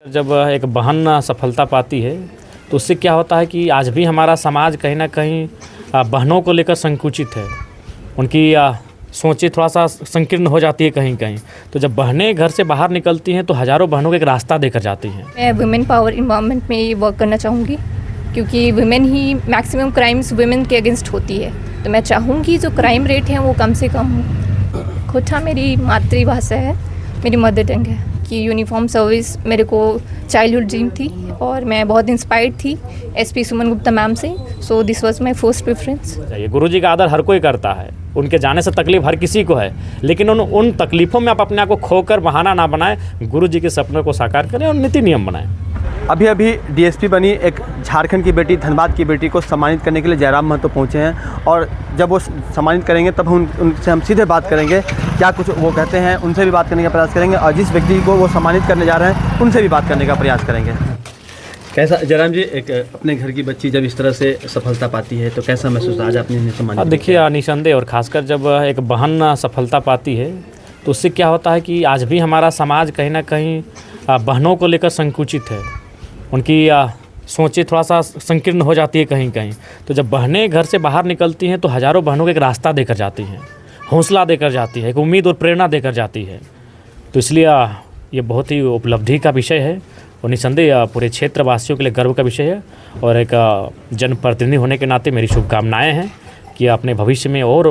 जब एक बहन सफलता पाती है तो उससे क्या होता है कि आज भी हमारा समाज कहीं ना कहीं बहनों को लेकर संकुचित है। उनकी सोचें थोड़ा सा संकीर्ण हो जाती है कहीं कहीं। तो जब बहनें घर से बाहर निकलती हैं तो हज़ारों बहनों को एक रास्ता देकर जाती हैं। मैं वुमेन पावर एम्पावरमेंट में ये वर्क करना चाहूँगी क्योंकि वुमेन ही मैक्सिमम क्राइम्स वुमेन के अगेंस्ट होती है। तो मैं चाहूँगी जो क्राइम रेट है वो कम से कम हो। खोटा मेरी मातृभाषा है, मेरी मदर टंग है कि यूनिफॉर्म सर्विस मेरे को चाइल्डहुड ड्रीम थी और मैं बहुत इंस्पायर्ड थी एसपी सुमन गुप्ता मैम से। So this was my first preference. गुरुजी का आदर हर कोई करता है, उनके जाने से तकलीफ हर किसी को है, लेकिन उन तकलीफ़ों में आप अपने आप को खोकर बहाना ना बनाएं, गुरुजी के सपनों को साकार करें और नीति नियम बनाएं। अभी डीएसपी बनी एक झारखंड की बेटी, धनबाद की बेटी को सम्मानित करने के लिए जयराम महतो पहुंचे हैं और जब वो सम्मानित करेंगे तब उनसे हम सीधे बात करेंगे, क्या कुछ वो कहते हैं उनसे भी बात करने का प्रयास करेंगे और जिस व्यक्ति को वो सम्मानित करने जा रहे हैं उनसे भी बात करने का प्रयास करेंगे। कैसा जयराम जी, एक अपने घर की बच्ची जब इस तरह से सफलता पाती है तो कैसा महसूस आज आपने सम्मानित? देखिए निसंदेह, और ख़ासकर जब एक बहन सफलता पाती है तो उससे क्या होता है कि आज भी हमारा समाज कहीं ना कहीं बहनों को लेकर संकुचित है। उनकी सोचें थोड़ा सा संकीर्ण हो जाती है कहीं कहीं। तो जब बहनें घर से बाहर निकलती हैं तो हज़ारों बहनों को एक रास्ता देकर जाती हैं, हौसला देकर जाती है, एक उम्मीद और प्रेरणा देकर जाती है। तो इसलिए ये बहुत ही उपलब्धि का विषय है और निसंदेह पूरे क्षेत्रवासियों के लिए गर्व का विषय है। और एक जनप्रतिनिधि होने के नाते मेरी शुभकामनाएँ हैं कि अपने भविष्य में और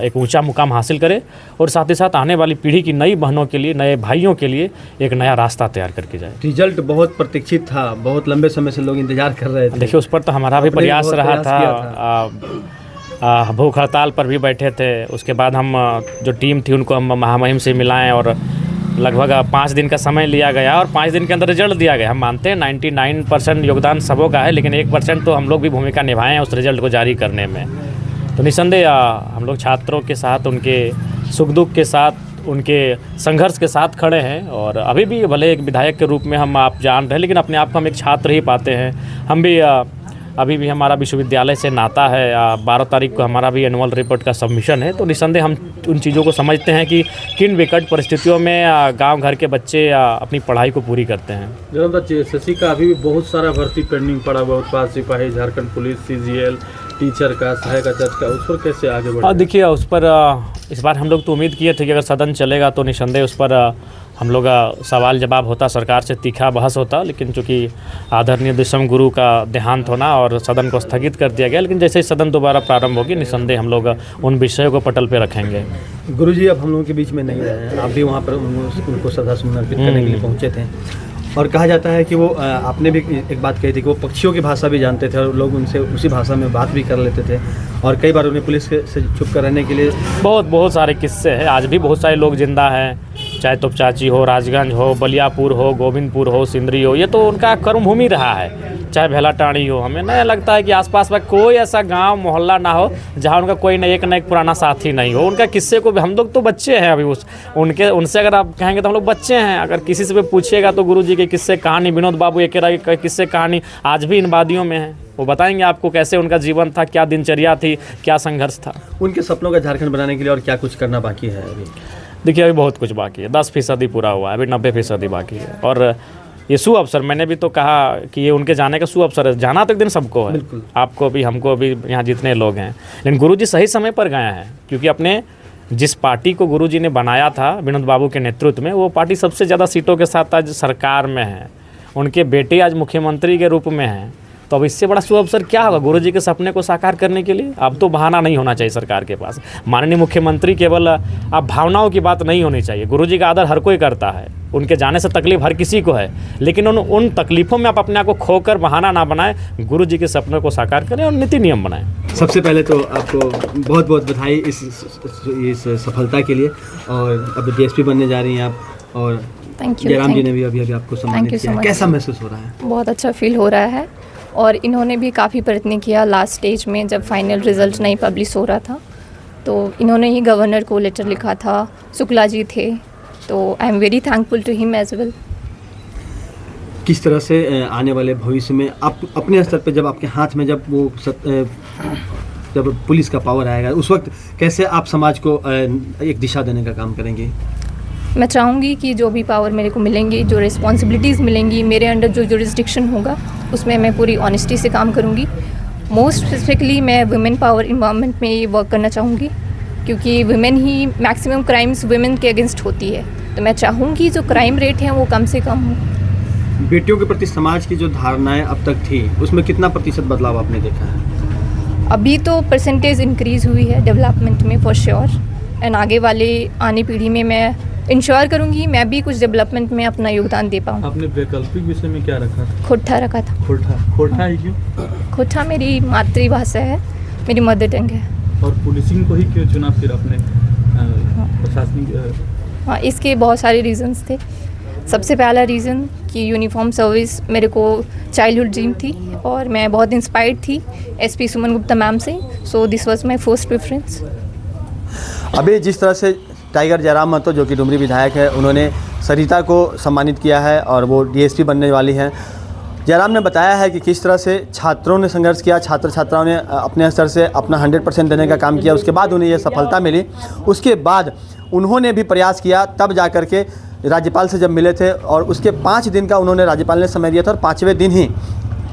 एक ऊंचा मुकाम हासिल करे और साथ ही साथ आने वाली पीढ़ी की नई बहनों के लिए, नए भाइयों के लिए एक नया रास्ता तैयार करके जाए। रिजल्ट बहुत प्रतीक्षित था, बहुत लंबे समय से लोग इंतजार कर रहे थे। देखिए उस पर तो हमारा भी प्रयास रहा था। भूख हड़ताल पर भी बैठे थे। उसके बाद हम जो टीम थी उनको हम महामहिम से मिलाएं और लगभग 5 दिन का समय लिया गया और 5 दिन के अंदर रिजल्ट दिया गया। हम मानते हैं 99% योगदान सबों का है, लेकिन 1% तो हम लोग भी भूमिका निभाएं हैं उस रिजल्ट को जारी करने में। तो निसंदेह हम लोग छात्रों के साथ, उनके सुख दुख के साथ, उनके संघर्ष के साथ खड़े हैं। और अभी भी भले एक विधायक के रूप में हम आप जान रहे हैं, लेकिन अपने आप को हम एक छात्र ही पाते हैं। हम भी अभी भी हमारा विश्वविद्यालय से नाता है। 12 तारीख को हमारा भी एनुअल रिपोर्ट का सबमिशन है। तो निसंदेह हम उन चीज़ों को समझते हैं कि किन विकट परिस्थितियों में गांव घर के बच्चे अपनी पढ़ाई को पूरी करते हैं। जनाब शशि का अभी भी बहुत सारा भर्ती पेंडिंग पड़ा हुआ, उत्पाद सिपाही, झारखंड पुलिस, CGL, टीचर का, सहायक आचार्य का, उस पर कैसे आगे बढ़े? देखिए उस पर इस बार हम लोग तो उम्मीद किए थे कि अगर सदन चलेगा तो निसंदेह उस पर हम लोग सवाल जवाब होता, सरकार से तीखा बहस होता, लेकिन चूँकि आदरणीय दिसम गुरु का देहांत होना और सदन को स्थगित कर दिया गया। लेकिन जैसे ही सदन दोबारा प्रारंभ होगी निसंदेह हम लोग उन विषयों को पटल पे रखेंगे। गुरुजी अब हम लोगों के बीच में नहीं रहे हैं, आप भी वहाँ पर उनको श्रद्धासुमन अर्पित करने के लिए पहुँचे थे और कहा जाता है कि वो आपने भी एक बात कही थी कि वो पक्षियों की भाषा भी जानते थे और लोग उनसे उसी भाषा में बात भी कर लेते थे और कई बार उन्हें पुलिस से छुप कर रहने के लिए बहुत सारे किस्से हैं। आज भी बहुत सारे लोग जिंदा हैं, चाहे तोपचाची हो, राजगंज हो, बलियापुर हो, गोविंदपुर हो, सिंदरी हो, ये तो उनका कर्मभूमि रहा है। चाहे भेलाटाणी हो, हमें नहीं लगता है कि आसपास में कोई ऐसा गांव मोहल्ला ना हो जहां उनका कोई न एक पुराना साथी नहीं हो। उनका किस्से को हम लोग तो बच्चे हैं अभी उनसे अगर आप कहेंगे तो हम लोग बच्चे हैं। अगर किसी से भी पूछिएगा तो गुरुजी के किस्से कहानी, विनोद बाबू एकेरा की किस्से कहानी आज भी इन वादियों में है। वो बताएंगे आपको कैसे उनका जीवन था, क्या दिनचर्या थी, क्या संघर्ष था। उनके सपनों का झारखंड बनाने के लिए और क्या कुछ करना बाकी है अभी? देखिए अभी बहुत कुछ बाकी है। 10% पूरा हुआ है, अभी 90% बाकी है। और ये सु अवसर, मैंने भी तो कहा कि ये उनके जाने का सु अवसर है। जाना तो एक दिन सबको है, आपको भी, हमको भी, यहाँ जितने लोग हैं। लेकिन गुरुजी सही समय पर गए हैं क्योंकि अपने जिस पार्टी को गुरुजी ने बनाया था विनोद बाबू के नेतृत्व में, वो पार्टी सबसे ज़्यादा सीटों के साथ आज सरकार में है। उनके बेटे आज मुख्यमंत्री के रूप में हैं। तो अब इससे बड़ा शुभ अवसर क्या होगा गुरुजी के सपने को साकार करने के लिए? अब तो बहाना नहीं होना चाहिए सरकार के पास। माननीय मुख्यमंत्री केवल अब भावनाओं की बात नहीं होनी चाहिए। गुरुजी का आदर हर कोई करता है, उनके जाने से तकलीफ हर किसी को है, लेकिन उन तकलीफ़ों में आप अपने आप को खोकर बहाना ना बनाएं, गुरुजी के सपनों को साकार करें और नीति नियम बनाएं। सबसे पहले तो आपको बहुत बहुत बधाई इस सफलता के लिए। और अब DSP बनने जा रही हैं आप और जयराम जी ने भी अभी आपको सम्मानित किया, कैसा महसूस हो रहा है? बहुत अच्छा फील हो रहा है और इन्होंने भी काफ़ी प्रयत्न किया। लास्ट स्टेज में जब फाइनल रिजल्ट नहीं पब्लिश हो रहा था तो इन्होंने ही गवर्नर को लेटर लिखा था, शुक्ला जी थे, तो I am very thankful to him as well. किस तरह से आने वाले भविष्य में आप अपने स्तर पे, जब आपके हाथ में जब पुलिस का पावर आएगा, उस वक्त कैसे आप समाज को एक दिशा देने का काम करेंगे? मैं चाहूँगी कि जो भी पावर मेरे को मिलेंगी, जो रिस्पॉन्सिबिलिटीज़ मिलेंगी, मेरे अंडर जो जुरिस्डिक्शन होगा उसमें मैं पूरी ऑनेस्टी से काम करूँगी। मोस्ट स्पेसिफिकली मैं वुमेन पावर इन्वायरमेंट में ये वर्क करना चाहूँगी, क्योंकि वुमेन ही मैक्सिमम क्राइम्स वुमेन के अगेंस्ट होती है। तो मैं चाहूँगी जो क्राइम रेट है वो कम से कम हो। बेटियों के प्रति समाज की जो धारणाएं अब तक थी उसमें कितना प्रतिशत बदलाव आपने देखा है? अभी तो परसेंटेज इंक्रीज़ हुई है डेवलपमेंट में फॉर श्योर, एंड आगे वाले आने पीढ़ी में मैं इंश्योर करूँगी मैं भी कुछ डेवलपमेंट में अपना योगदान दे पाऊँ। आपने वैकल्पिक विषय में क्या रखा था? खोटा रखा था। खोटा ही क्यों? खोटा मेरी मातृभाषा है, मेरी मदर टंग है। और पुलिसिंग को ही क्यों चुना फिर अपने प्रशासनिक? हाँ, इसके बहुत सारे रीज़न्स थे। सबसे पहला रीज़न कि यूनिफॉर्म सर्विस मेरे को चाइल्डहुड ड्रीम थी और मैं बहुत इंस्पायर्ड थी एसपी सुमन गुप्ता मैम से, so this was my first preference. अभी जिस तरह से टाइगर जयराम महतो जो कि डुमरी विधायक है, उन्होंने सरिता को सम्मानित किया है और वो डीएसपी बनने वाली हैं। जयराम ने बताया है कि किस तरह से छात्रों ने संघर्ष किया, छात्र छात्राओं ने अपने स्तर से अपना 100% देने का काम किया, उसके बाद उन्हें यह सफलता मिली। उसके बाद उन्होंने भी प्रयास किया, तब जा कर के राज्यपाल से जब मिले थे और उसके 5 दिन का उन्होंने राज्यपाल ने समय दिया था और 5वें दिन ही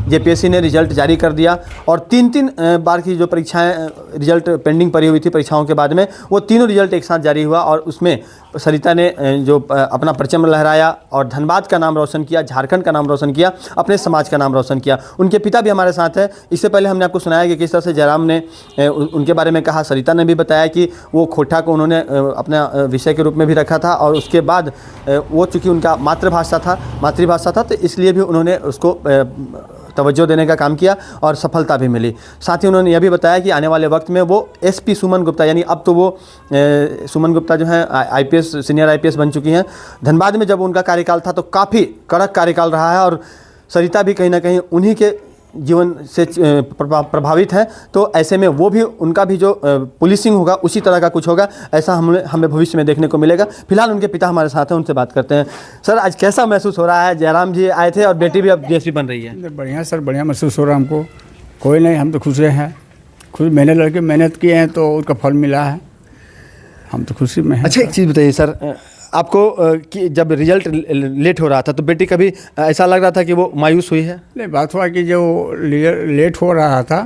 जेपीएससी ने रिजल्ट जारी कर दिया और 3 बार की जो परीक्षाएं रिजल्ट पेंडिंग पड़ी हुई थी परीक्षाओं के बाद में, वो तीनों रिजल्ट एक साथ जारी हुआ और उसमें सरिता ने जो अपना परचम लहराया और धनबाद का नाम रोशन किया, झारखंड का नाम रोशन किया, अपने समाज का नाम रोशन किया। उनके पिता भी हमारे साथ हैं। इससे पहले हमने आपको सुनाया कि किस तरह से जयराम ने उनके बारे में कहा। सरिता ने भी बताया कि वो खोटा को उन्होंने अपना विषय के रूप में भी रखा था और उसके बाद वो चूँकि उनका मातृभाषा था तो इसलिए भी उन्होंने उसको तवज्जो देने का काम किया और सफलता भी मिली। साथ ही उन्होंने यह भी बताया कि आने वाले वक्त में वो एसपी सुमन गुप्ता, यानी अब तो वो सुमन गुप्ता जो हैं आईपीएस सीनियर आईपीएस बन चुकी हैं। धनबाद में जब उनका कार्यकाल था तो काफ़ी कड़क कार्यकाल रहा है और सरिता भी कहीं ना कहीं उन्हीं के जीवन से प्रभावित है। तो ऐसे में वो भी, उनका भी जो पुलिसिंग होगा उसी तरह का कुछ होगा, ऐसा हमें भविष्य में देखने को मिलेगा। फिलहाल उनके पिता हमारे साथ हैं, उनसे बात करते हैं। सर, आज कैसा महसूस हो रहा है? जयराम जी आए थे और बेटी भी अब डीएसपी बन रही है। बढ़िया सर, बढ़िया महसूस हो रहा है हमको। कोई नहीं, हम तो खुश हैं। खुद मैंने लड़के मेहनत किए हैं तो उसका फल मिला है, हम तो खुशी में हैं। अच्छा, एक चीज़ बताइए सर, आपको कि जब रिजल्ट लेट हो रहा था तो बेटी कभी ऐसा लग रहा था कि वो मायूस हुई है? नहीं, बात हुआ कि जो लेट हो रहा था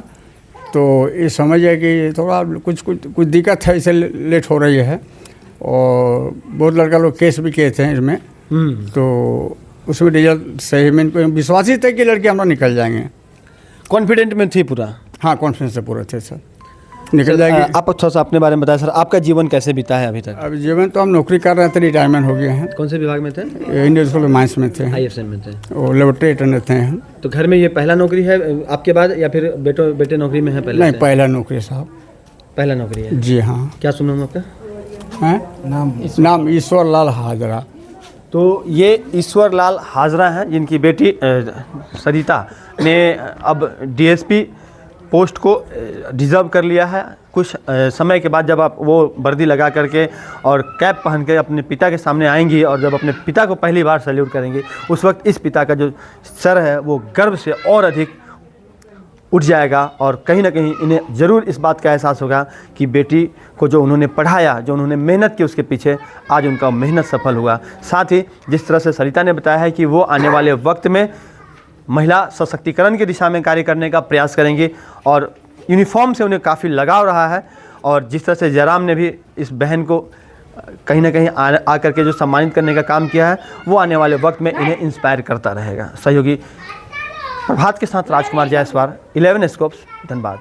तो ये समझिए कि थोड़ा कुछ दिक्कत है, इसे लेट हो रही है। और बहुत लड़का लोग केस भी किए थे इसमें, तो उसमें रिजल्ट सही में इनको विश्वास ही था कि लड़के हमारा निकल जाएंगे। कॉन्फिडेंट में थी पूरा? हाँ, कॉन्फिडेंस से पूरे थे सर, निकल जाएंगे। आप थोड़ा सा अपने बारे में बताएं सर, आपका जीवन कैसे बीता है अभी तक? अभी जीवन तो हम नौकरी कर रहे थे, रिटायरमेंट हो गए हैं। कौन से विभाग में थे? इंडियन स्कूल माइंस में थे, आईएफएम में थे। और लेबोरेटरी अटेंडेंट थे हम। तो घर में ये पहला नौकरी है आपके बाद या फिर बेटे नौकरी में है पहले? नहीं, पहला नौकरी साहब। पहला नौकरी है जी हाँ। क्या सुना हूँ आपका? नाम ईश्वर लाल हाजरा। तो ये ईश्वर लाल हाजरा हैं जिनकी बेटी सरिता ने अब डीएसपी पोस्ट को डिज़र्व कर लिया है। कुछ समय के बाद जब आप वो वर्दी लगा करके और कैप पहन के अपने पिता के सामने आएंगी और जब अपने पिता को पहली बार सैल्यूट करेंगी, उस वक्त इस पिता का जो सर है वो गर्व से और अधिक उठ जाएगा और कहीं ना कहीं इन्हें ज़रूर इस बात का एहसास होगा कि बेटी को जो उन्होंने पढ़ाया, जो उन्होंने मेहनत की उसके पीछे, आज उनका मेहनत सफल हुआ। साथ ही जिस तरह से सरिता ने बताया है कि वो आने वाले वक्त में महिला सशक्तिकरण की दिशा में कार्य करने का प्रयास करेंगी और यूनिफॉर्म से उन्हें काफ़ी लगाव रहा है। और जिस तरह से जयराम ने भी इस बहन को कहीं ना कहीं आकर के जो सम्मानित करने का काम किया है, वो आने वाले वक्त में इन्हें इंस्पायर करता रहेगा। सहयोगी प्रभात के साथ राजकुमार जायसवाल, 11 स्कोप्स, धनबाद।